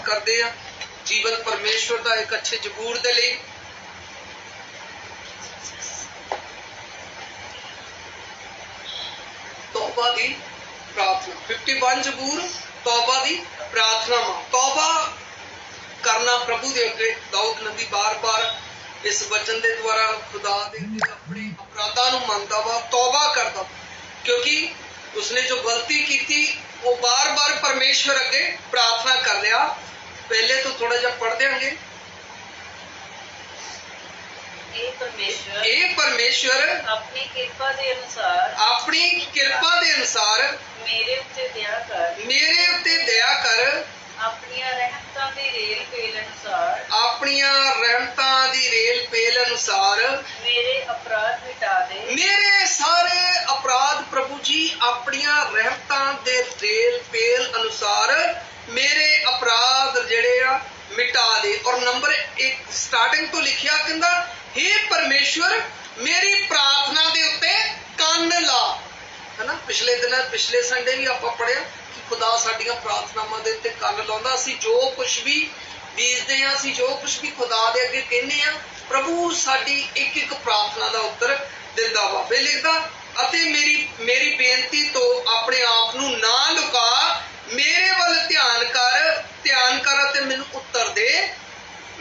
शुरुआत करते हैं जीवन परमेश्वर का एक अच्छे जबूर के लिए। तौबा की प्रार्थना 51 जबूर तौबा की प्रार्थना। तौबा करना प्रभु के अगे दाऊद नबी बार बार इस वचन के द्वारा खुदा के अपने अपराधां नूं मनदा वा, तौबा करदा, क्योंकि उसने जो गलती की थी वो बार बार परमेश्वर अगे प्रार्थना कर लिया। पहले तो थोड़ा जा पढ़ देंगे। परमेश्वर अपनी कृपा के अनुसार मेरे उत्ते दया कर अपनियां रहमतां दी रेल पेल अनुसार मेरे अपराध मिटा दे। मेरे सारे अपराध प्रभु जी अपनियां रहमतां दे रेल पेल अनुसार मेरे अपराध जेड़े आ मिटा दे। और नंबर 1 स्टार्टिंग तो लिखिया कहंदा, हे परमेश्वर मेरी प्रार्थना दे उत्ते कान ला, है ना। पिछले दिन पिछले संडे भी आपां पढ़िया कि खुदा साडियां प्रार्थनावां दे उत्ते कान लाउंदा। असीं जो कुछ भी बीजदे हां, असीं जो कुछ भी खुदा दे अगे कहने आ, प्रभु साडी एक एक प्रार्थना दा उत्तर दिंदा वा। फिर लिखदा, अते मेरी बेनती तो अपने आप नूं ना लुका, मेरे वल ध्यान कर अते मैनूं उत्तर दे।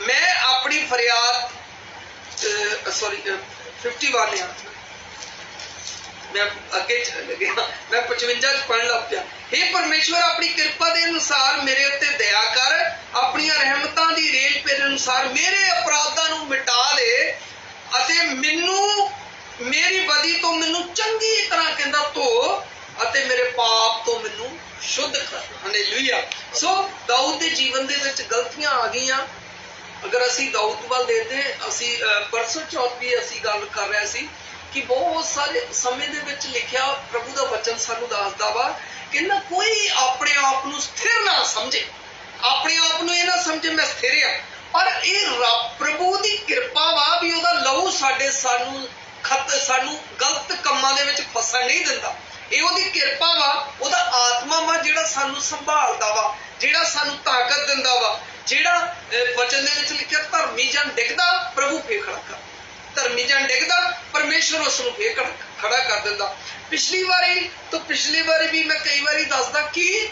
मैं अपनी फरियाद 51 मैं अगे चल गया, मैं 55 पढ़ लग पिया। हे परमेश्वर अपनी कृपा के अनुसार मेरे उत्ते दया कर, अपनी रहमतां दी रेल पेल अनुसार मेरे अपराधां नूं मिटा दे अते मैनूं मेरी बदी तो मैनूं चंगी तरह कहंदा धो अते मेरे पाप तो मैनूं शुद्ध कर। हालेलुया। सो दाऊद के जीवन दे विच गलतियां आ गईयां। अगर असी दाऊद वाल देखते असी परसों चौथ भी असी गल कर रहे सी कि बहुत सारे समय दे विच लिखिया प्रभु का वचन सानू दसदा वा कि ना कोई अपने आप नूं स्थिर ना समझे, अपने आप नूं ये ना समझे मैं स्थिर हाँ, पर ये प्रभु की कृपा वा भी उहदा लहू सानू गलत कम्मां दे विच फसन नहीं दिंदा। ये उहदी कृपा वा, उहदा आत्मा वा जिहड़ा सानू संभालदा वा, जिहड़ा सानू ताकत दिंदा वा। जिहड़ा वचन दे विच लिखिया धर्मी जन डिगदा प्रभु फेर खड़ा कर, धर्मी जन डिगदा परमेश्वर उसनूं फेर खड़ा कर दिंदा। पिछली बारी भी मैं कई बारी दसदा कि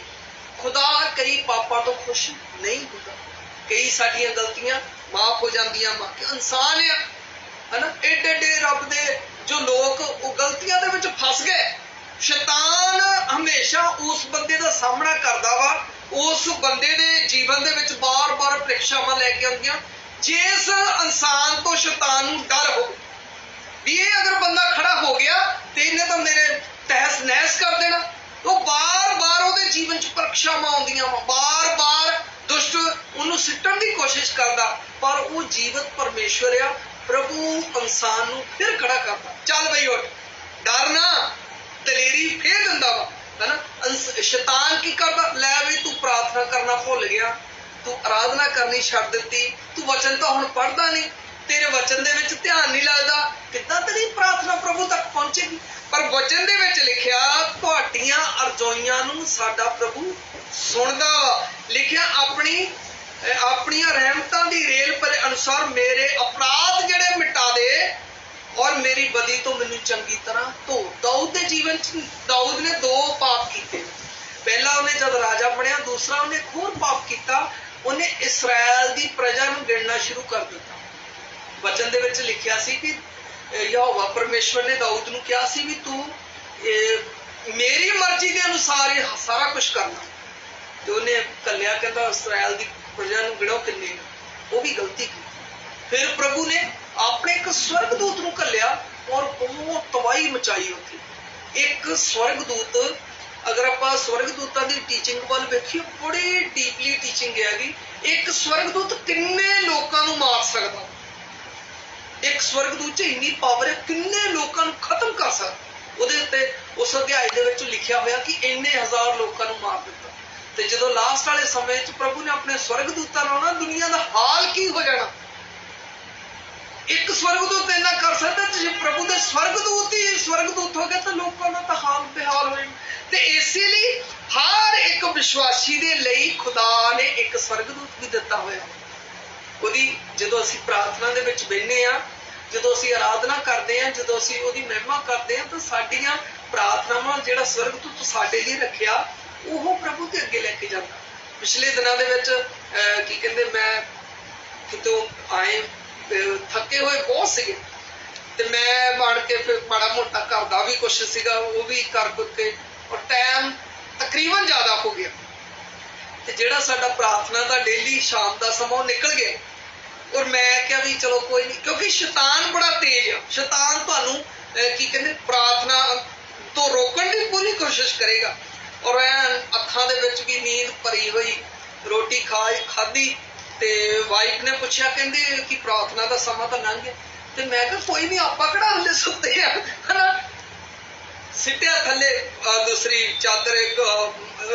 खुदा कई पापां तो खुश नहीं होता, कई साडियां गलतियां माफ हो जांदियां। इंसान है ना, एडे रब दे जो लोग वो गलतियां दे विच फस गए। शैतान हमेशा उस बंदे का सामना करदा वा, उस बंदे दे जीवन दे विच बार बार परीक्षावां लैके आउंदियां। जिस इंसान तो शैतान नूं डर हो भी ये अगर बंदा खड़ा हो गया तो इन्हें तो मेरे तहस नहस कर देना, तो बार बार उहदे जीवन च परीक्षावां आउंदियां, बार बार दुष्ट उन्होंने सिट्टण की कोशिश करता, पर वो जीवत परमेश्वर आ। प्रभु इंसान नूं फिर खड़ा करता, चल बई उठ, डरना, दलेरी फिर दिंदा वा, है ना। शैतान की करता, लै बई तू प्रार्थना करना भुल गया, तू आराधना करनी छड्ड दित्ती, तू वचन तो हुण पढ़दा नहीं, तेरे वचन दे विच ध्यान नहीं लगदा, किद्दां तेरी प्रार्थना प्रभु तक पहुंचेगी। पर वचन दे विच लिखिया तुहाडीआं अरज़ोइयां नूं साडा प्रभु सुणदा वा। लिखिया अपनियां रहमतां दी रेल पर अनुसार मेरे अपराध जिहड़े मिटा दे और मेरी बदी तो मैनूं चंगी तरह धो। दाऊद के जीवन च दाऊद ने 2 पाप कीते। पहला उन्हें जब राजा बनिया, दूसरा उन्हें एक होर पाप किया, उन्हें इसराइल की प्रजा नूं गिणना शुरू कर दिता। वचन दे विच लिखिया सी कि यहोवा परमेश्वर ने दाऊद नूं कहा सी भी तू मेरी मर्जी के अनुसार ये सारा कुछ करना, तो उन्हें कलिया कहता इसराइल की प्रजा नूं गिणो किन्ने, वो भी गलती की। फिर प्रभु ने अपने एक स्वर्गदूत नूं कलिया और बहुत तबाही मचाई उत्थे। एक स्वर्गदूत, अगर आप स्वर्गदूतां दी टीचिंग वाल वेखिए बड़ी डीपली टीचिंग हैगी। एक स्वर्गदूत किन्ने लोकां नूं मार सकदा, एक स्वर्गदूत च इन्नी पावर है, किन्ने लोकां नूं खत्म कर सकदा। ਉਹਦੇ ਉੱਤੇ उस अध्याय ਦੇ ਵਿੱਚ लिखिया होया कि इन्ने हज़ार लोगों ਨੂੰ मार दिता। ਤੇ ਜਦੋਂ लास्ट वाले समय च प्रभु ने अपने स्वर्गदूतां ਨਾਲ ना दुनिया का हाल की हो जाना ਇੱਕ ਸਵਰਗਦੂਤ ਇੰਨਾ ਕਰ ਸਕਦਾ, ਜੇ ਪ੍ਰਭੂ ਦੇ ਸਵਰਗਦੂਤ ਹੀ ਸਵਰਗਦੂਤ ਹੋ ਗਏ ਤਾਂ ਲੋਕਾਂ ਦਾ ਤਾਂ ਹਾਲ ਬੇਹਾਲ ਹੋਏ। ਤੇ ਇਸੇ ਲਈ ਹਰ ਇੱਕ ਵਿਸ਼ਵਾਸੀ ਦੇ ਲਈ ਖੁਦਾ ਨੇ ਇੱਕ ਸਵਰਗਦੂਤ ਵੀ ਦਿੱਤਾ ਹੋਇਆ। ਉਹਦੀ ਜਦੋਂ ਅਸੀਂ ਪ੍ਰਾਰਥਨਾ ਦੇ ਵਿੱਚ ਬਹਿੰਦੇ ਆ, ਜਦੋਂ ਅਸੀਂ ਆਰਾਧਨਾ ਕਰਦੇ ਆ, ਜਦੋਂ ਅਸੀਂ ਉਹਦੀ ਮਹਿਮਾ ਕਰਦੇ ਆ, ਤਾਂ ਸਾਡੀਆਂ ਪ੍ਰਾਰਥਨਾਵਾਂ ਜਿਹੜਾ ਸਵਰਗਦੂਤ ਸਾਡੇ ਲਈ ਰੱਖਿਆ ਉਹ ਪ੍ਰਭੂ ਦੇ ਅੱਗੇ ਲੈ ਕੇ ਜਾਂਦਾ। ਪਿਛਲੇ ਦਿਨਾਂ ਦੇ ਵਿੱਚ ਕੀ ਕਹਿੰਦੇ, ਮੈਂ ਕਿਤੋਂ ਆਏ ਥੱਕੇ ਹੋਏ ਬਹੁਤ ਸੀਗੇ, ਤੇ ਮੈਂ ਬਣ ਕੇ ਫਿਰ ਮਾੜਾ ਮੋਟਾ ਘਰ ਦਾ ਵੀ ਕੁਛ ਸੀਗਾ ਉਹ ਵੀ ਕਰ ਕੇ, ਔਰ ਟਾਈਮ ਤਕਰੀਬਨ ਜ਼ਿਆਦਾ ਹੋ ਗਿਆ, ਤੇ ਜਿਹੜਾ ਸਾਡਾ ਪ੍ਰਾਰਥਨਾ ਦਾ ਡੇਲੀ ਸ਼ਾਮ ਦਾ ਸਮਾਂ ਉਹ ਨਿਕਲ ਗਿਆ। ਔਰ ਮੈਂ ਕਿਹਾ ਵੀ ਚਲੋ ਕੋਈ ਨਹੀਂ, ਕਿਉਂਕਿ ਸ਼ੈਤਾਨ ਬੜਾ ਤੇਜ਼ ਆ। ਸ਼ੈਤਾਨ ਤੁਹਾਨੂੰ ਕੀ ਕਹਿੰਦੇ ਪ੍ਰਾਰਥਨਾ ਤੋਂ ਰੋਕਣ ਦੀ ਪੂਰੀ ਕੋਸ਼ਿਸ਼ ਕਰੇਗਾ। ਔਰ ਅੱਖਾਂ ਦੇ ਵਿੱਚ ਵੀ ਨੀਂਦ ਭਰੀ ਹੋਈ, ਰੋਟੀ ਖਾਧੀ, ਤੇ ਵਾਈਫ ਨੇ ਪੁੱਛਿਆ, ਕਹਿੰਦੇ ਕਿ ਪ੍ਰਾਰਥਨਾ ਦਾ ਸਮਾਂ ਤਾਂ ਲੰਘ ਗਿਆ। ਤੇ ਮੈਂ ਕਿਹਾ ਕੋਈ ਨਹੀਂ, ਆਪਾਂ ਕਿਹੜਾ ਹਲੇ ਸੁੱਤੇ ਆ, ਹਨਾ। ਸਿੱਟਿਆ ਥੱਲੇ ਦੂਸਰੀ ਚਾਦਰ ਇੱਕ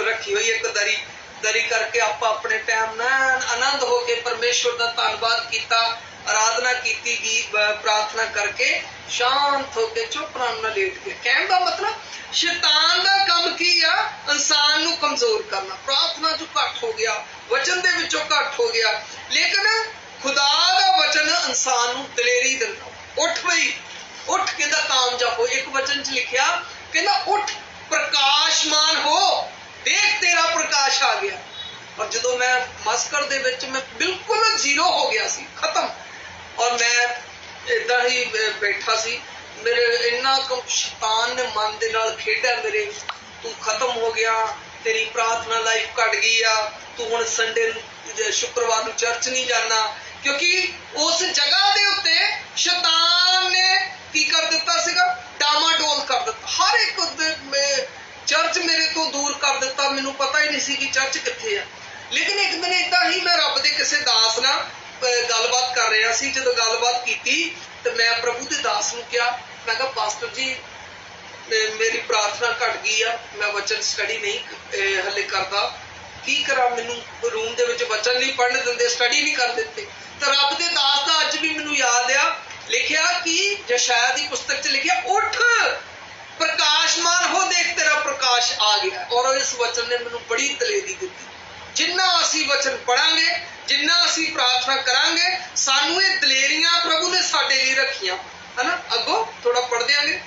ਰੱਖੀ ਹੋਈ, ਇੱਕ ਦਰੀ ਕਰਕੇ ਆਪਾਂ ਆਪਣੇ ਟਾਈਮ ਨਾਲ ਆਨੰਦ ਹੋ ਕੇ ਪਰਮੇਸ਼ਵਰ ਦਾ ਧੰਨਵਾਦ ਕੀਤਾ, ਆਰਾਧਨਾ ਕੀਤੀ, ਗੀਤ ਪ੍ਰਾਰਥਨਾ ਕਰਕੇ ਸ਼ਾਂਤ ਹੋ ਕੇ ਚੁੱਪ ਨਾਲ ਲੇਟ ਗਏ। ਕਹਿਣ ਦਾ ਮਤਲਬ ਸ਼ੈਤਾਨ ਦਾ ਕੰਮ ਕੀ ਆ? ਇਨਸਾਨ ਨੂੰ ਕਮਜ਼ੋਰ ਕਰਨਾ। ਪ੍ਰਾਰਥਨਾ ਚੋਂ ਘੱਟ ਹੋ ਗਿਆ, ਵਚਨ ਦੇ ਵਿੱਚੋਂ ਘੱਟ ਹੋ ਗਿਆ, ਲੇਕਿਨ ਖੁਦਾ ਦਾ ਵਚਨ ਇਨਸਾਨ ਨੂੰ ਦਲੇਰੀ ਦਿੰਦਾ। ਉੱਠ ਬਈ, ਉੱਠ, ਕਹਿੰਦਾ ਕਾਮਯਾਬ ਹੋ। ਇੱਕ ਵਚਨ 'ਚ ਲਿਖਿਆ, ਕਹਿੰਦਾ ਉੱਠ ਪ੍ਰਕਾਸ਼ਮਾਨ ਹੋ, ਦੇਖ ਤੇਰਾ ਪ੍ਰਕਾਸ਼ ਆ ਗਿਆ। ਔਰ ਜਦੋਂ ਮੈਂ ਮਸਕਟ ਦੇ ਵਿੱਚ ਮੈਂ ਬਿਲਕੁਲ ਜ਼ੀਰੋ ਹੋ ਗਿਆ ਸੀ, ਖਤਮ, ਔਰ ਮੈਂ ਏਦਾਂ ਹੀ ਬੈਠਾ ਸੀ, ਮੇਰੇ ਇੰਨਾ ਕੁ ਸ਼ੈਤਾਨ ਨੇ ਮਨ ਦੇ ਨਾਲ ਖੇਡਿਆ, ਮੇਰੇ ਤੂੰ ਖਤਮ ਹੋ ਗਿਆ, ਤੇਰੀ ਪ੍ਰਾਰਥਨਾ ਲਾਈਫ ਘਟ ਗਈ ਆ, ਤੂੰ ਹੁਣ ਸੰਡੇ ਨੂੰ ਸ਼ੁੱਕਰਵਾਰ ਨੂੰ ਚਰਚ ਨਹੀਂ ਜਾਣਾ। ਕਿਉਂਕਿ ਉਸ ਜਗ੍ਹਾ ਦੇ ਉੱਤੇ ਸ਼ੈਤਾਨ ਨੇ ਕੀ ਕਰ ਦਿੱਤਾ ਸੀਗਾ? ਡਾਮਾਡੋਲ ਕਰ ਦਿੱਤਾ, ਹਰ ਇੱਕ ਚਰਚ ਮੇਰੇ ਤੋਂ ਦੂਰ ਕਰ ਦਿੱਤਾ। ਮੈਨੂੰ ਪਤਾ ਹੀ ਨਹੀਂ ਸੀ ਕਿ ਚਰਚ ਕਿੱਥੇ ਆ। ਲੇਕਿਨ ਇੱਕ ਦਿਨ ਏਦਾਂ ਹੀ ਮੈਂ ਰੱਬ ਦੇ ਕਿਸੇ ਦਾਸ ਨਾਲ ਗੱਲਬਾਤ ਕਰ ਰਿਹਾ ਸੀ। ਜਦੋਂ ਗੱਲਬਾਤ ਕੀਤੀ ਤੇ ਮੈਂ ਪ੍ਰਭੂ ਦੇ ਦਾਸ ਨੂੰ ਕਿਹਾ, ਮੈਂ ਕਿਹਾ ਪਾਸਟਰ ਜੀ ਮੇਰੀ ਪ੍ਰਾਰਥਨਾ ਘਟ ਗਈ ਆ, ਮੈਂ ਵਚਨ ਸਟੱਡੀ ਨਹੀਂ ਹਲੇ ਕਰਦਾ, ਕੀ ਕਰਾਂ? ਮੈਨੂੰ ਰੂਮ ਦੇ ਵਿੱਚ ਵਚਨ ਨਹੀਂ ਪੜ੍ਹਨ ਦਿੰਦੇ, ਸਟੱਡੀ ਨਹੀਂ ਕਰ ਦਿੱਤੇ। ਤਾਂ ਰੱਬ ਦੇ ਦਾਸ ਦਾ ਅੱਜ ਵੀ ਮੈਨੂੰ ਯਾਦ ਆ, ਲਿਖਿਆ ਕਿ ਯਸ਼ਾਇਆ ਦੀ ਪੁਸਤਕ 'ਚ ਲਿਖਿਆ, ਉੱਠ ਪ੍ਰਕਾਸ਼ਮਾਨ ਹੋ, ਦੇਖ ਤੇਰਾ ਪ੍ਰਕਾਸ਼ ਆ ਗਿਆ। ਔਰ ਇਸ ਵਚਨ ਨੇ ਮੈਨੂੰ ਬੜੀ ਦਲੇਰੀ ਦਿੱਤੀ। ਜਿੰਨਾ ਅਸੀਂ ਵਚਨ ਪੜਾਂਗੇ, ਜਿੰਨਾ ਅਸੀਂ ਪ੍ਰਾਰਥਨਾ ਕਰਾਂਗੇ, ਸਾਨੂੰ ਇਹ ਦਲੇਰੀਆਂ ਪ੍ਰਭੂ ਨੇ ਸਾਡੇ ਲਈ ਰੱਖੀਆਂ, ਹਨਾ। ਅੱਗੋਂ ਥੋੜਾ ਪੜ੍ਹ ਦਿਆਂਗੇ।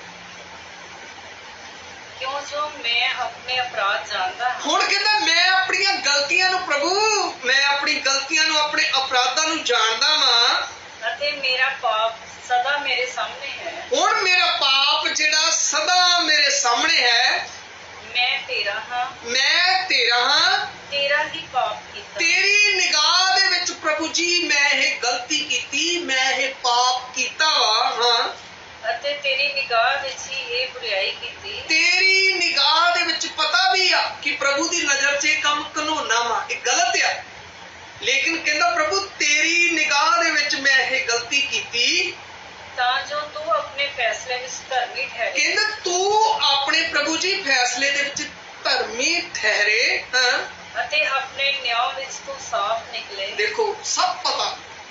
ਕਿਉਂ ਜੋ ਮੈਂ ਆਪਣੇ ਅਪਰਾਧ ਜਾਣਦਾ। ਹੁਣ ਕਹਿੰਦਾ ਮੈਂ ਆਪਣੀਆਂ ਗਲਤੀਆਂ ਨੂੰ, ਪ੍ਰਭੂ ਮੈਂ ਆਪਣੀ ਗਲਤੀਆਂ ਨੂੰ, ਆਪਣੇ ਅਪਰਾਧਾਂ ਨੂੰ ਜਾਣਦਾ ਵਾਂ, ਅਤੇ ਮੇਰਾ ਪਾਪ ਸਦਾ ਮੇਰੇ ਸਾਹਮਣੇ ਹੈ। ਹੁਣ ਮੇਰਾ ਪਾਪ ਜਿਹੜਾ ਸਦਾ ਮੇਰੇ ਸਾਹਮਣੇ ਹੈ। ਮੈਂ ਤੇਰਾ ਹਾਂ, ਮੈਂ ਤੇਰਾ ਹਾਂ, ਤੇਰਾ ਹੀ ਪਾਪ ਕੀਤਾ। ਤੇਰੀ ਨਿਗਾਹ ਦੇ ਵਿੱਚ ਪ੍ਰਭੂ ਜੀ ਮੈਂ ਇਹ ਗਲਤੀ ਕੀਤੀ, ਮੈਂ ਇਹ ਪਾਪ ਕੀਤਾ ਵਾ, ਹਾਂ, ਅਤੇ ਤੇਰੀ ਨਿਗਾਹ ਵਿੱਚ ਹੀ ਇਹ ਬੁਰਾਈ ਕੀਤੀ। ਤੇਰੀ ਨਿਗਾਹ ਦੇ ਵਿੱਚ ਪਤਾ ਵੀ ਆ ਕਿ ਪ੍ਰਭੂ ਦੀ ਨਜ਼ਰ 'ਚ ਇਹ ਕੰਮ ਘਿਨੌਣਾ ਵਾ, ਇਹ ਗਲਤ ਆ, ਲੇਕਿਨ ਕਹਿੰਦਾ ਪ੍ਰਭੂ ਤੇਰੀ ਨਿਗਾਹ ਦੇ ਵਿੱਚ ਮੈਂ ਇਹ ਗਲਤੀ ਕੀਤੀ, ਤਾਂ ਜੋ ਤੂੰ ਆਪਣੇ ਫੈਸਲੇ ਵਿੱਚ ਧਰਮੀ ਠਹਿਰੇ। ਕਹਿੰਦਾ ਤੂੰ ਆਪਣੇ ਪ੍ਰਭੂ ਜੀ ਫੈਸਲੇ ਦੇ ਵਿੱਚ ਧਰਮੀ ਠਹਿਰੇ, ਹਾਂ, ਅਤੇ ਆਪਣੇ ਨਿਆਂ ਵਿੱਚ ਤੂੰ ਸਾਫ਼ ਨਿਕਲੇ। ਦੇਖੋ ਸਭ ਪਤਾ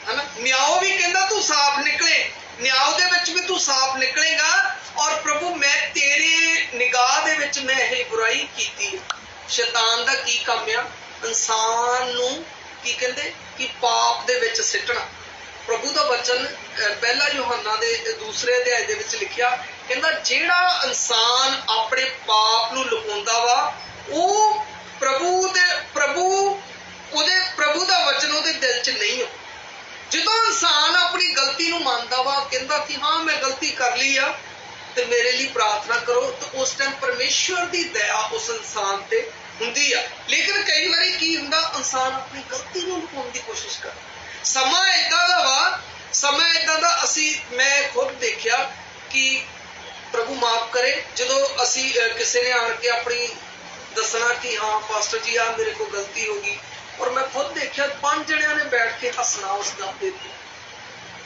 ਹੈ ਨਾ, ਨਿਆਂ ਵੀ ਕਹਿੰਦਾ ਤੂੰ ਸਾਫ਼ ਨਿਕਲੇ, ਨਿਆਂ ਦੇ ਵਿੱਚ ਵੀ ਤੂੰ ਸਾਫ਼ ਨਿਕਲੇਗਾ। ਔਰ ਪ੍ਰਭੂ ਮੈਂ ਤੇਰੇ ਨਿਗਾਹ ਦੇ ਵਿੱਚ ਮੈਂ ਇਹ ਬੁਰਾਈ ਕੀਤੀ। ਸ਼ੈਤਾਨ ਦਾ ਕੀ ਕੰਮ ਆ? ਇਨਸਾਨ ਨੂੰ ਕੀ ਕਹਿੰਦੇ ਕਿ ਪਾਪ ਦੇ ਵਿੱਚ ਸਿੱਟਣਾ। ਪ੍ਰਭੂ ਦਾ ਵਚਨ ਪਹਿਲਾ ਯੋਹੰਨਾ ਦੇ 2 ਅਧਿਆਇ ਦੇ ਵਿੱਚ ਲਿਖਿਆ, ਕਹਿੰਦਾ ਜਿਹੜਾ ਇਨਸਾਨ ਆਪਣੇ ਪਾਪ ਨੂੰ ਲੁਕਾਉਂਦਾ ਵਾ, ਉਹ ਪ੍ਰਭੂ ਦਾ ਵਚਨ ਉਹਦੇ ਦਿਲ 'ਚ ਨਹੀਂ ਹੋ। ਜਦੋਂ ਇਨਸਾਨ ਆਪਣੀ ਗਲਤੀ ਨੂੰ ਮੰਨਦਾ ਵਾ, ਕਹਿੰਦਾ ਕਿ ਹਾਂ ਮੈਂ ਗਲਤੀ ਕਰ ਲਈ ਆ ਤੇ ਮੇਰੇ ਲਈ ਪ੍ਰਾਰਥਨਾ ਕਰੋ, ਤੇ ਉਸ ਟਾਈਮ ਪਰਮੇਸ਼ਵਰ ਦੀ ਦਇਆ ਉਸ ਇਨਸਾਨ ਤੇ ਹੁੰਦੀ ਆ। ਲੇਕਿਨ ਕਈ ਵਾਰੀ ਕੀ ਹੁੰਦਾ, ਇਨਸਾਨ ਆਪਣੀ ਗਲਤੀ ਨੂੰ ਲੁਕਾਉਣ ਦੀ ਕੋਸ਼ਿਸ਼ ਕਰਦਾ। ਸਮਾਂ ਏਦਾਂ ਦਾ ਵਾ, ਸਮਾਂ ਏਦਾਂ ਦਾ ਮੈਂ ਖੁਦ ਦੇਖਿਆ ਕਿ ਪ੍ਰਭੂ ਮਾਫ ਕਰੇ, ਜਦੋਂ ਅਸੀਂ ਕਿਸੇ ਨੇ ਆਣ ਕੇ ਆਪਣੀ ਦੱਸਣਾ ਕਿ ਹਾਂ ਪਾਸਟਰ ਜੀ ਆ ਮੇਰੇ ਕੋਲ ਗਲਤੀ ਹੋ ਗਈ, ਔਰ ਮੈਂ ਖੁਦ ਦੇਖਿਆ 5 ਜਣਿਆਂ ਨੇ ਬੈਠ ਕੇ ਹੱਸਣਾ ਉਸ ਗੱਲ ਦੇ ਉੱਤੇ,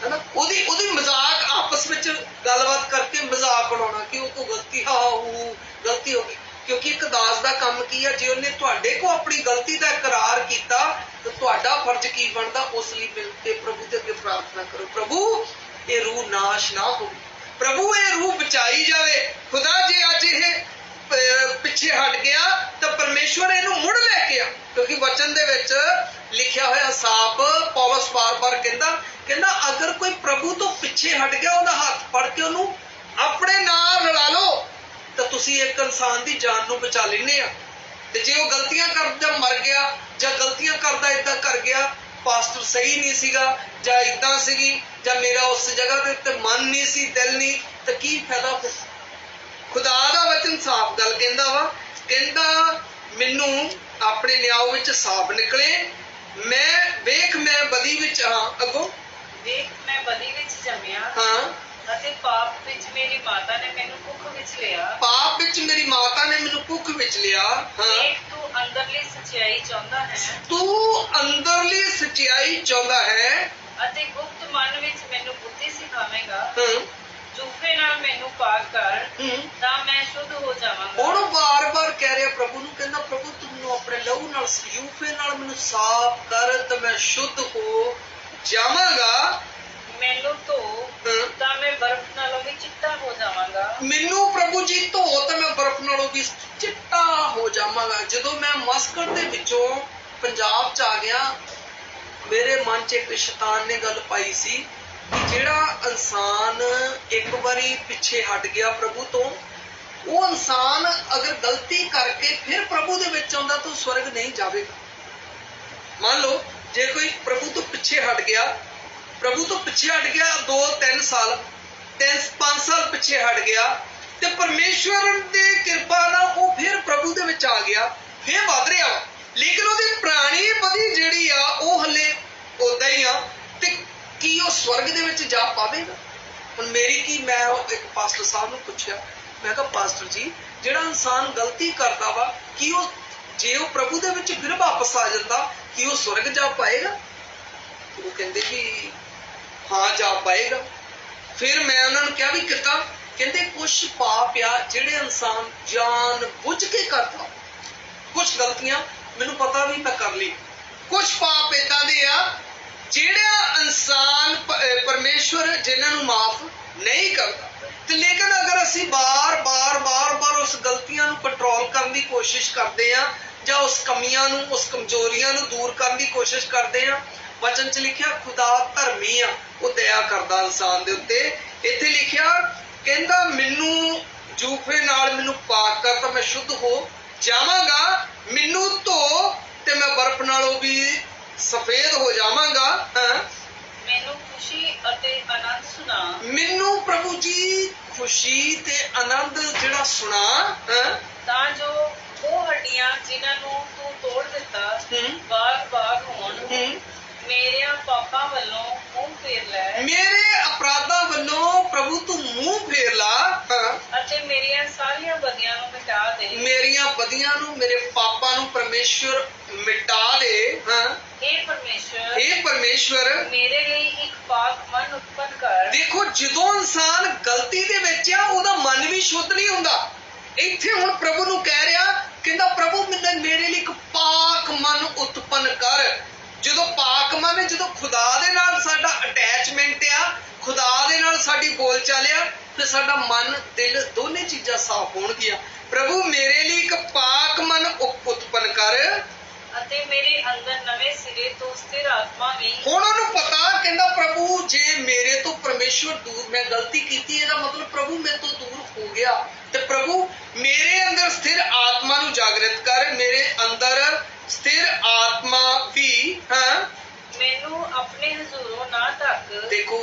ਹੈਨਾ। ਉਹਦੀ ਮਜ਼ਾਕ ਆਪਸ ਵਿੱਚ ਗੱਲਬਾਤ ਕਰਕੇ ਮਜ਼ਾਕ ਬਣਾਉਣਾ ਕਿ ਉਹ ਤੋਂ ਗਲਤੀ ਗਲਤੀ ਹੋ ਗਈ। ਕਿਉਂਕਿ ਇੱਕ ਦਾਸ ਦਾ ਕੰਮ ਕੀ ਆ, ਜੇ ਉਹਨੇ ਤੁਹਾਡੇ ਕੋਲ ਆਪਣੀ ਗਲਤੀ ਦਾ ਇਕਰਾਰ ਕੀਤਾ ਤਾਂ ਤੁਹਾਡਾ ਫਰਜ਼ ਕੀ ਬਣਦਾ? ਉਸ ਲਈ ਮਿਲ ਕੇ ਪ੍ਰਭੂ ਦੇ ਅੱਗੇ ਪ੍ਰਾਰਥਨਾ ਕਰੋ, ਪ੍ਰਭੂ ਇਹ ਰੂਹ ਨਾਸ਼ ਨਾ ਹੋਵੇ। ਪ੍ਰਭੂ ਇਹ ਰੂਹ ਬਚਾਈ ਜਾਵੇ। ਖੁਦਾ ਜੇ ਅੱਜ ਇਹ ਪਿੱਛੇ ਹਟ ਗਿਆ ਤਾਂ ਪਰਮੇਸ਼ਵਰ ਇਹਨੂੰ ਮੁੜ ਲੈ ਕੇ ਆ, ਕਿਉਂਕਿ ਵਚਨ ਦੇ ਵਿੱਚ ਲਿਖਿਆ ਹੋਇਆ ਸਾਫ਼ ਪੌਲਸ ਬਾਰ-ਬਾਰ ਕਹਿੰਦਾ ਅਗਰ ਕੋਈ ਪ੍ਰਭੂ ਤੋਂ ਪਿੱਛੇ ਹਟ ਗਿਆ ਉਹਦਾ ਹੱਥ ਫੜ ਕੇ ਉਹਨੂੰ ਆਪਣੇ ਨਾਲ ਰਲਾ ਲਓ ਤਾਂ ਤੁਸੀਂ ਇੱਕ ਇਨਸਾਨ ਦੀ ਜਾਨ ਨੂੰ ਬਚਾ ਲੈਂਦੇ ਆ। ਤੇ ਜੇ ਉਹ ਗਲਤੀਆਂ ਕਰਦਾ ਮਰ ਗਿਆ ਜਾਂ ਗਲਤੀਆਂ ਕਰਦਾ ਏਦਾਂ ਕਰ ਗਿਆ, ਪਾਸਟਰ ਸਹੀ ਨਹੀਂ ਸੀਗਾ ਜਾਂ ਏਦਾਂ ਸੀਗੀ ਜਾਂ ਮੇਰਾ ਉਸ ਜਗ੍ਹਾ ਦੇ ਉੱਤੇ ਮਨ ਨਹੀਂ ਸੀ, ਦਿਲ ਨਹੀਂ, ਤਾਂ ਕੀ ਫਾਇਦਾ ਫਿਰ? ਖੁਦਾ ਦਾ ਵਚਨ ਸਾਫ਼ ਗੱਲ ਕਹਿੰਦਾ ਮੈਨੂੰ ਆਪਣੇ ਨਿਆਂ ਵਿੱਚ ਸਾਫ਼ ਨਿਕਲੇ। ਮੈਂ ਬਦੀ ਵਿੱਚ ਹਾਂ। ਅੱਗੋਂ ਵੇਖ ਮੈਂ ਬਦੀ ਵਿੱਚ ਜੰਮਿਆ ਹਾਂ ਅਤੇ ਪਾਪ ਵਿੱਚ ਮੇਰੀ ਮਾਤਾ ਨੇ ਮੈਨੂੰ ਕੁੱਖ ਵਿੱਚ ਲਿਆ। ਪਾਪ ਵਿੱਚ ਮੇਰੀ ਮਾਤਾ ਨੇ ਮੈਨੂੰ ਕੁੱਖ ਵਿੱਚ ਲਿਆ। ਹਾਂ ਵੇਖ ਤੂੰ ਅੰਦਰਲੀ ਸੱਚਾਈ ਚਾਹੁੰਦਾ ਹੈ। ਤੂੰ ਅੰਦਰਲੀ ਸੱਚਾਈ ਚਾਹੁੰਦਾ ਹੈ ਅਤੇ ਗੁਪਤ ਮਨ ਵਿੱਚ ਮੈਨੂੰ ਬੁੱਧੀ ਸਿਖਾਵੇਂਗਾ। ਹੂੰ ਜੂਫੇ ਨਾਲ ਮੈਨੂੰ ਪਾਕ ਕਰ ਤਾਂ ਮੈਂ ਸ਼ੁੱਧ ਹੋ ਜਾਵਾਂਗਾ। ਹੁਣ ਬਾਰ-ਬਾਰ ਕਹਿ ਰਿਹਾ ਪ੍ਰਭੂ ਨੂੰ, ਕਹਿੰਦਾ ਪ੍ਰਭੂ ਤੂੰ ਮੈਨੂੰ ਆਪਣੇ ਲਹੂ ਨਾਲ ਯੂਫੇ ਨਾਲ ਮੈਨੂੰ ਸਾਫ਼ ਕਰ ਤਾਂ ਮੈਂ ਸ਼ੁੱਧ ਹੋ ਜਾਵਾਂਗਾ। ਮੈਨੂੰ ਧੋ ਤਾਂ ਮੈਂ ਬਰਫ਼ ਨਾਲੋਂ ਵੀ ਚਿੱਟਾ ਹੋ ਜਾਵਾਂਗਾ। ਮੈਨੂੰ ਪ੍ਰਭੂ ਜੀ ਧੋ ਤਾਂ ਮੈਂ ਬਰਫ਼ ਨਾਲੋਂ ਵੀ ਚਿੱਟਾ ਹੋ ਜਾਵਾਂਗਾ। ਜਦੋਂ ਮੈਂ ਮਸਕਟ ਦੇ ਵਿੱਚੋਂ ਪੰਜਾਬ ਚ ਆ ਗਿਆ, ਮੇਰੇ ਮਨ ਚ ਇੱਕ ਸ਼ੈਤਾਨ ਨੇ ਗੱਲ ਪਾਈ ਸੀ ਕਿ ਜਿਹੜਾ ਇਨਸਾਨ ਇੱਕ ਵਾਰੀ ਪਿੱਛੇ ਹਟ ਗਿਆ ਪ੍ਰਭੂ ਤੋਂ, ਉਹ ਇਨਸਾਨ ਅਗਰ ਗਲਤੀ ਕਰਕੇ ਫਿਰ ਪ੍ਰਭੂ ਦੇ ਵਿੱਚ ਆਉਂਦਾ ਤਾਂ ਸਵਰਗ ਨਹੀਂ ਜਾਵੇਗਾ। ਮੰਨ ਲਓ ਜੇ ਕੋਈ ਪ੍ਰਭੂ ਤੋਂ ਪਿੱਛੇ ਹਟ ਗਿਆ 2-3 ਸਾਲ 5 ਸਾਲ ਪਿੱਛੇ ਹਟ ਗਿਆ ਤੇ ਪਰਮੇਸ਼ਵਰ ਦੀ ਕਿਰਪਾ ਨਾਲ ਉਹ ਫਿਰ ਪ੍ਰਭੂ ਦੇ ਵਿੱਚ ਆ ਗਿਆ, ਫਿਰ ਵਧ ਰਿਹਾ, ਲੇਕਿਨ ਉਹਦੀ ਪੁਰਾਣੀ ਬਦੀ ਜਿਹੜੀ ਆ ਉਹ ਹਲੇ ਉਦਾਂ ਹੀ ਆ, ਤੇ ਕੀ ਉਹ ਸਵਰਗ ਦੇ ਵਿੱਚ ਜਾ ਪਾਵੇਗਾ? ਹੁਣ ਮੈਂ ਇੱਕ ਪਾਸਟਰ ਸਾਹਿਬ ਨੂੰ ਪੁੱਛਿਆ, ਮੈਂ ਕਿਹਾ ਪਾਸਟਰ ਜੀ ਜਿਹੜਾ ਇਨਸਾਨ ਗਲਤੀ ਕਰਦਾ ਵਾ ਕੀ ਉਹ ਜੇ ਉਹ ਪ੍ਰਭੂ ਦੇ ਵਿੱਚ ਫਿਰ ਵਾਪਸ ਆ ਜਾਂਦਾ ਕੀ ਉਹ ਸਵਰਗ ਜਾ ਪਾਏਗਾ? ਉਹ ਕਹਿੰਦੇ ਵੀ ਹਾਂ ਜਾ ਪਾਏਗਾ। ਫਿਰ ਮੈਂ ਉਹਨਾਂ ਨੂੰ ਕਿਹਾ ਵੀ ਕਿੱਦਾਂ? ਕਹਿੰਦੇ ਕੁਛ ਪਾਪ ਆ ਜਿਹੜੇ ਇਨਸਾਨ ਜਾਣ ਬੁੱਝ ਕੇ ਕਰਦਾ, ਕੁਛ ਗਲਤੀਆਂ ਮੈਨੂੰ ਪਤਾ ਵੀ ਮੈਂ ਕਰ ਲਈ, ਕੁਛ ਪਾਪ ਏਦਾਂ ਦੇ ਆ ਜਿਹੜਾ ਇਨਸਾਨ ਪਰਮੇਸ਼ਵਰ ਜਿਨ੍ਹਾਂ ਨੂੰ ਮਾਫ ਨਹੀਂ ਕਰਦਾ। ਤੇ ਲੇਕਿਨ ਅਗਰ ਅਸੀਂ ਬਾਰ-ਬਾਰ ਉਸ ਗਲਤੀਆਂ ਨੂੰ ਕੰਟਰੋਲ ਕਰਨ ਦੀ ਕੋਸ਼ਿਸ਼ ਕਰਦੇ ਆ ਜਾਂ ਉਸ ਕਮੀਆਂ ਨੂੰ, ਉਸ ਕਮਜ਼ੋਰੀਆਂ ਨੂੰ ਦੂਰ ਕਰਨ ਦੀ ਕੋਸ਼ਿਸ਼ ਕਰਦੇ ਆ, ਵਚਨ ਚ ਲਿਖਿਆ ਖੁਦਾ ਧਰਮੀ ਆ, ਉਹ ਦਇਆ ਕਰਦਾ ਇਨਸਾਨ ਦੇ ਉੱਤੇ। ਇੱਥੇ ਲਿਖਿਆ ਕਹਿੰਦਾ ਮੈਨੂੰ ਜੂਫੇ ਨਾਲ ਮੈਨੂੰ ਪਾਕ ਕਰ ਤਾਂ ਮੈਂ ਸ਼ੁੱਧ ਹੋ ਜਾਵਾਂਗਾ, ਮੈਨੂੰ ਧੋ ਤੇ ਮੈਂ ਬਰਫ਼ ਨਾਲੋਂ ਵੀ ਸਫੇਦ ਹੋ ਜਾਵਾਂਗਾ। ਮੈਨੂੰ ਖੁਸ਼ੀ ਅਤੇ ਆਨੰਦ ਸੁਣਾ। ਮੈਨੂੰ ਪ੍ਰਭੂ ਜੀ ਖੁਸ਼ੀ ਤੇ ਆਨੰਦ ਜਿਹੜਾ ਸੁਣਾ ਤਾਂ ਜੋ ਉਹ ਹੱਡੀਆਂ ਜਿਨ੍ਹਾਂ ਨੂੰ ਤੂੰ ਤੋੜ ਦਿੱਤਾ ਬਾਗ ਹੋਣ। ਮੇਰਿਆਂ ਪਾਪਾਂ ਵੱਲੋਂ ਮੂੰਹ ਫੇਰ ਲੈ। ਮੇਰੇ ਅਪਰਾਧਾਂ ਵੱਲੋਂ ਪ੍ਰਭੂ ਤੂੰ ਮੂੰਹ ਫੇਰ ਲਾ ਅਤੇ ਮੇਰੀਆਂ ਸਾਰੀਆਂ ਬਦੀਆਂ ਨੂੰ ਮਿਟਾ ਦੇ। ਮੇਰੀਆਂ ਬਦੀਆਂ ਨੂੰ, ਮੇਰੇ ਪਾਪਾਂ ਨੂੰ ਪਰਮੇਸ਼ਵਰ ਮਿਟਾ ਦੇ। हे ਪਰਮੇਸ਼ਵਰ ਮੇਰੇ ਲਈ ਇੱਕ ਪਾਕ ਮਨ ਉਤਪੰਨ ਕਰ। ਦੇਖੋ ਜਦੋਂ ਇਨਸਾਨ ਗਲਤੀ ਦੇ ਵਿੱਚ ਆ ਉਹਦਾ ਮਨ ਵੀ ਸ਼ੁੱਧ ਨਹੀਂ ਹੁੰਦਾ। ਇੱਥੇ ਹੁਣ ਪ੍ਰਭੂ ਨੂੰ ਕਹਿ ਰਿਹਾ, ਕਹਿੰਦਾ ਪ੍ਰਭੂ ਮੇਰੇ ਲਈ ਇੱਕ ਪਾਕ ਮਨ ਉਤਪੰਨ ਕਰ। ਜਦੋਂ ਪਾਕ ਮਨ, ਜਦੋਂ ਖੁਦਾ ਦੇ ਨਾਲ ਸਾਡਾ ਅਟੈਚਮੈਂਟ ਆ, ਖੁਦਾ ਦੇ ਨਾਲ ਸਾਡੀ ਬੋਲਚਾਲ ਆ, ਤੇ ਸਾਡਾ ਮਨ ਦਿਲ ਦੋਨੇ ਚੀਜ਼ਾਂ ਸਾਫ਼ ਹੋਣਗੀਆਂ। ਪ੍ਰਭੂ ਮੇਰੇ ਲਈ ਇੱਕ ਪਾਕ ਮਨ ਉਤਪੰਨ ਕਰ ਅਤੇ ਮੇਰੇ ਅੰਦਰ ਨਵੇਂ ਸਿਰੇ ਤੋਂ ਸਥਿਰ ਆਤਮਾ ਵੀ। ਹੁਣ ਉਹਨੂੰ ਪਤਾ, ਕਹਿੰਦਾ ਪ੍ਰਭੂ ਜੇ ਮੇਰੇ ਤੋਂ ਪਰਮੇਸ਼ਵਰ ਦੂਰ, ਮੈਂ ਗਲਤੀ ਕੀਤੀ, ਇਹਦਾ ਮਤਲਬ ਪ੍ਰਭੂ ਮੇਰੇ ਤੋਂ ਦੂਰ ਹੋ ਗਿਆ, ਤੇ ਪ੍ਰਭੂ ਮੇਰੇ ਅੰਦਰ ਸਥਿਰ ਆਤਮਾ ਨੂੰ ਜਾਗਰਿਤ ਕਰ, ਮੇਰੇ ਅੰਦਰ ਸਥਿਰ ਆਤਮਾ ਵੀ ਮੈਨੂੰ ਆਪਣੇ ਹਜ਼ੂਰੋਂ ਨਾ ਢੱਕ। ਦੇਖੋ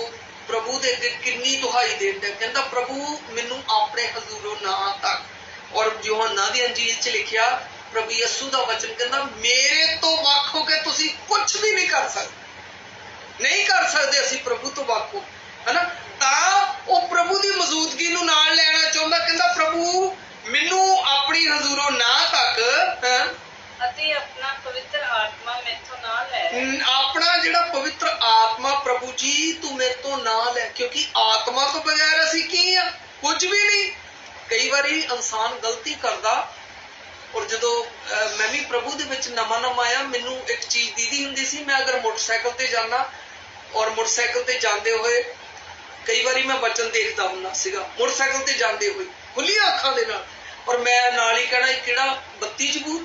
ਪ੍ਰਭੂ ਦੇ ਅੱਗੇ ਕਿੰਨੀ ਦੁਹਾਈ ਦੇਂਦਾ, ਕਹਿੰਦਾ ਪ੍ਰਭੂ ਮੈਨੂੰ ਆਪਣੇ ਹਜ਼ੂਰੋਂ ਨਾ ਢੱਕ। ਔਰ ਯੋਹੰਨਾ ਦੀ ਅੰਜੀਲ ਚ ਲਿਖਿਆ ਪ੍ਰਭੂ ਯਿਸੂ ਦਾ ਵਚਨ ਕਹਿੰਦਾ ਮੇਰੇ ਤੋਂ ਵੱਖ ਹੋ ਕੇ ਤੁਸੀਂ ਕੁਝ ਵੀ ਨਹੀਂ ਕਰ ਸਕਦੇ ਅਸੀਂ ਪ੍ਰਭੂ ਤੋਂ ਵੱਖ ਹੋ, ਹਨਾ? ਤਾਂ ਉਹ ਪ੍ਰਭੂ ਦੀ ਮੌਜੂਦਗੀ ਨੂੰ ਨਾਲ ਲੈਣਾ ਚਾਹੁੰਦਾ, ਕਹਿੰਦਾ ਪ੍ਰਭੂ ਮੈਨੂੰ ਆਪਣੀ ਹਜ਼ੂਰੋਂ ਨਾ ਢੱਕ ਅਤੇ ਆਪਣਾ ਪਵਿੱਤਰ ਆਤਮਾ ਮੈਥੋਂ ਨਾ ਲੈ। ਆਪਣਾ ਜਿਹੜਾ ਪਵਿੱਤਰ ਆਤਮਾ ਪ੍ਰਭੂ ਜੀ ਤੂੰ ਮੇਰੇ ਤੋਂ ਨਾ ਲੈ, ਕਿਉਂਕਿ ਆਤਮਾ ਤੋਂ ਬਗੈਰ ਅਸੀਂ ਕੀ ਆ? ਕੁਝ ਵੀ ਨਹੀਂ। ਕਈ ਵਾਰੀ ਇਨਸਾਨ ਗਲਤੀ ਕਰਦਾ, ਔਰ ਜਦੋਂ ਮੈਂ ਵੀ ਪ੍ਰਭੂ ਦੇ ਵਿੱਚ ਨਵਾਂ ਆਇਆ, ਮੈਨੂੰ ਇੱਕ ਚੀਜ਼ ਦੀਦੀ ਹੁੰਦੀ ਸੀ, ਮੈਂ ਅਗਰ ਮੋਟਰਸਾਈਕਲ ਤੇ ਜਾਣਾ ਔਰ ਮੋਟਰਸਾਈਕਲ ਤੇ ਜਾਂਦੇ ਹੋਏ ਕਈ ਵਾਰੀ ਮੈਂ ਵਚਨ ਦੇਖਦਾ ਹੁੰਦਾ ਸੀਗਾ ਮੋਟਰਸਾਈਕਲ ਤੇ ਜਾਂਦੇ ਹੋਏ ਖੁੱਲੀਆਂ ਅੱਖਾਂ ਦੇ ਨਾਲ, ਔਰ ਮੈਂ ਨਾਲ ਹੀ ਕਹਿਣਾ ਇਹ ਕਿਹੜਾ 32 ਜ਼ਬੂਰ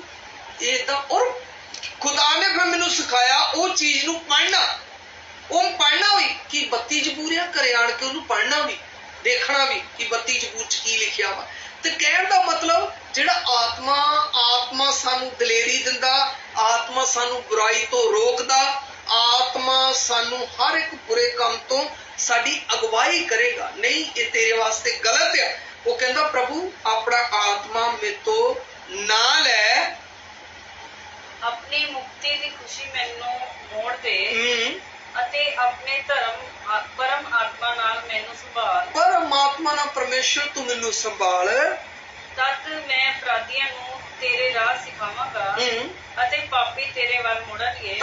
ਇਹ ਤਾਂ, ਔਰ ਖੁਦਾ ਨੇ ਫਿਰ ਮੈਨੂੰ ਸਿਖਾਇਆ ਉਹ ਚੀਜ਼ ਨੂੰ ਪੜ੍ਹਨਾ, ਉਹ ਪੜ੍ਹਨਾ ਵੀ ਕਿ 32 ਜ਼ਬੂਰ ਆ, ਘਰੇ ਆਣ ਕੇ ਉਹਨੂੰ ਪੜ੍ਹਨਾ ਵੀ, ਦੇਖਣਾ ਵੀ ਕਿ 32 ਜ਼ਬੂਰ ਚ ਕੀ ਲਿਖਿਆ ਵਾ। ਤੇ ਕਹਿਣ ਦਾ ਮਤਲਬ ਜਿਹੜਾ ਆਤਮਾ ਸਾਨੂੰ ਦਲੇਰੀ ਦਿੰਦਾ, ਆਤਮਾ ਸਾਨੂੰ ਬੁਰਾਈ ਤੋਂ ਰੋਕਦਾ, ਆਤਮਾ ਸਾਨੂੰ ਹਰ ਇੱਕ ਬੁਰੇ ਕੰਮ ਤੋਂ ਸਾਡੀ ਅਗਵਾਈ ਕਰੇਗਾ। ਨਹੀਂ ਇਹ ਤੇਰੇ ਵਾਸਤੇ ਗਲਤ ਆ, ਉਹ ਕਹਿੰਦਾ ਪ੍ਰਭੂ ਆਪਣਾ ਆਤਮਾ ਮੇਰੇ ਤੋਂ ਨਾ ਲੈ, ਆਪਣੀ ਮੁਕਤੀ ਦੀ ਖੁਸ਼ੀ ਮੈਨੂੰ ਮੋੜ ਦੇ ਅਤੇ ਆਪਣੇ ਪਰਮ ਆਤਮਾ ਨਾਲ ਮੈਨੂੰ ਸੰਭਾਲ। ਪਰਮਾਤਮਾ ਨਾਲ ਪਰਮੇਸ਼ਰ ਤੂੰ ਮੈਨੂੰ ਸੰਭਾਲ। ਤਦ ਮੈਂ ਅਪਰਾਧੀਆਂ ਨੂੰ ਤੇਰੇ ਰਾਹ ਸਿਖਾਵਾਂਗਾ ਅਤੇ ਪਾਪੀ ਤੇਰੇ ਵੱਲ ਮੁੜਨਗੇ।